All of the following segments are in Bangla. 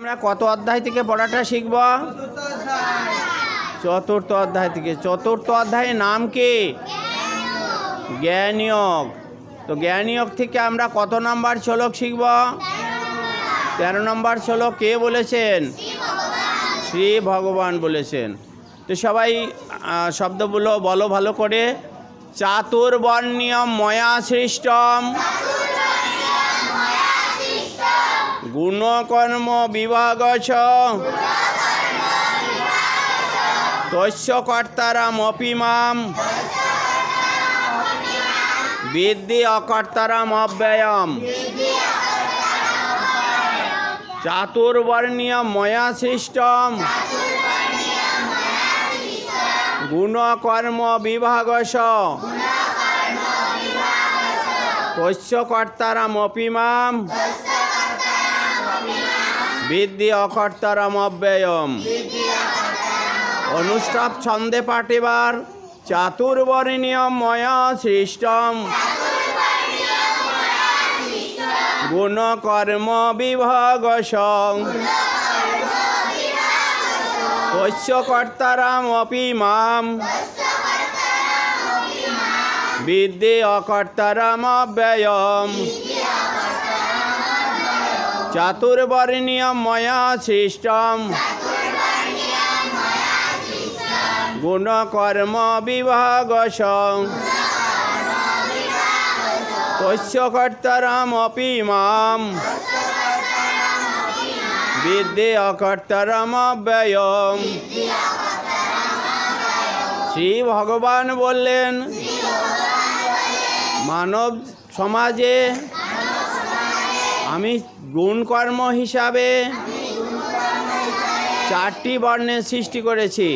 আমরা কত অধ্যায় থেকে পড়াটা শিখব? চতুর্থ অধ্যায় থেকে। চতুর্থ অধ্যায়ের নাম কি? জ্ঞানয়োগ। তো জ্ঞানয়োগ থেকে আমরা কত নাম্বার শ্লোক শিখব? 13 নম্বর শ্লোক কে বলেছেন? শ্রী ভগবান বলেছেন। তো সবাই শব্দগুলো বলো ভালো করে। চাতুর্বর্ণ্যম ময়া সৃষ্টম গুণকর্ম বিভাগশ তস্য কর্তারামপি মাম বিদ্ধি অকর্তারাম অব্যয়ম। চাতুর্বর্ণ্যম ময়া সৃষ্টম গুণকর্ম বিভাগশ তস্য কর্তারামপি মাম বিদ্ধি অকর্তারাম অব্যয়ম। অনুষ্টাপ ছন্দে পাঠ এবার। চাতুর্বর্ণ্যম ময়া সৃষ্টম গুণকর্ম বিভাগশ তস্য কর্তারামপি মাম বিদ্ধি অকর্তারাম অব্যয়ম। চাতুর্বর্ণ্যম ময়া সৃষ্টম গুণকর্ম বিভাগশ তস্য কর্তারামপি মাম বিদ্ধি অকর্তারাম অব্যয়ম। শ্রী ভগবান বললেন, মানব সমাজে আমি গুণকর্ম হিসাবে 4টি বর্ণের সৃষ্টি করেছি।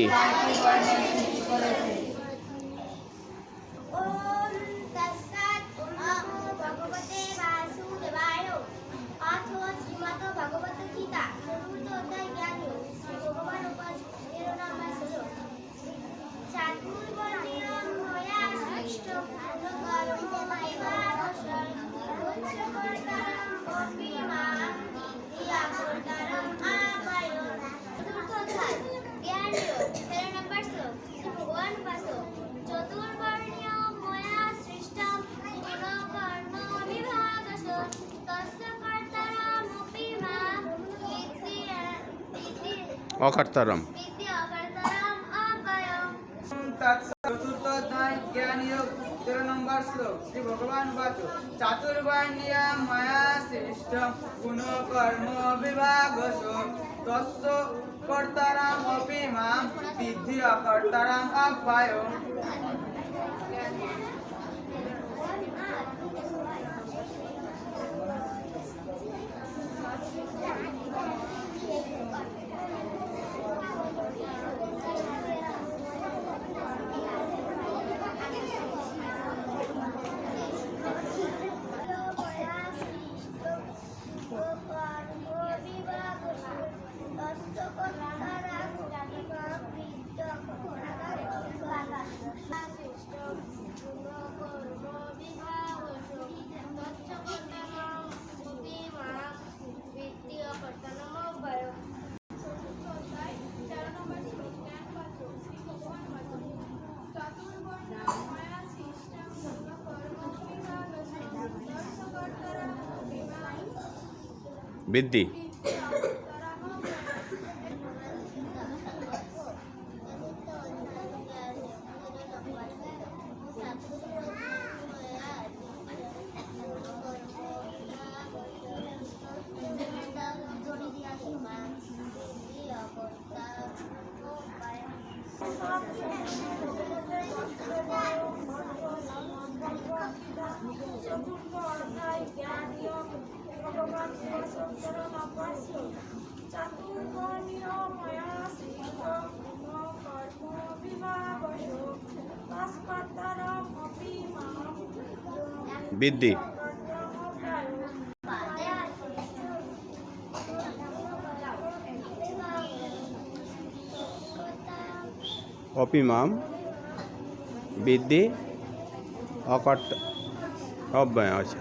অকর্তারাম। চতুর্থ অধ্যায় জ্ঞানয়োগ 13 নম্বর শ্লোক। শ্রী ভগবান বাচ চাতুর্বর্ণ্যম ময়া সৃষ্টম গুণকর্ম বিভাগশ তস্য কর্তারামপি মাম বিদ্ধি অকর্তারাম অব্যয়ম। বিদ্ধি চতুর্থ অধ্যায় জ্ঞানয়োগ ভগবান চাতুর্বর্ণ্যম ময়া সৃষ্টম গুণকর্ম বিভাগশ তস্য কর্তারামপি মাম বিদ্ধি অপি মাম বিদ্ধি অকর্তা অব্যয় আছে।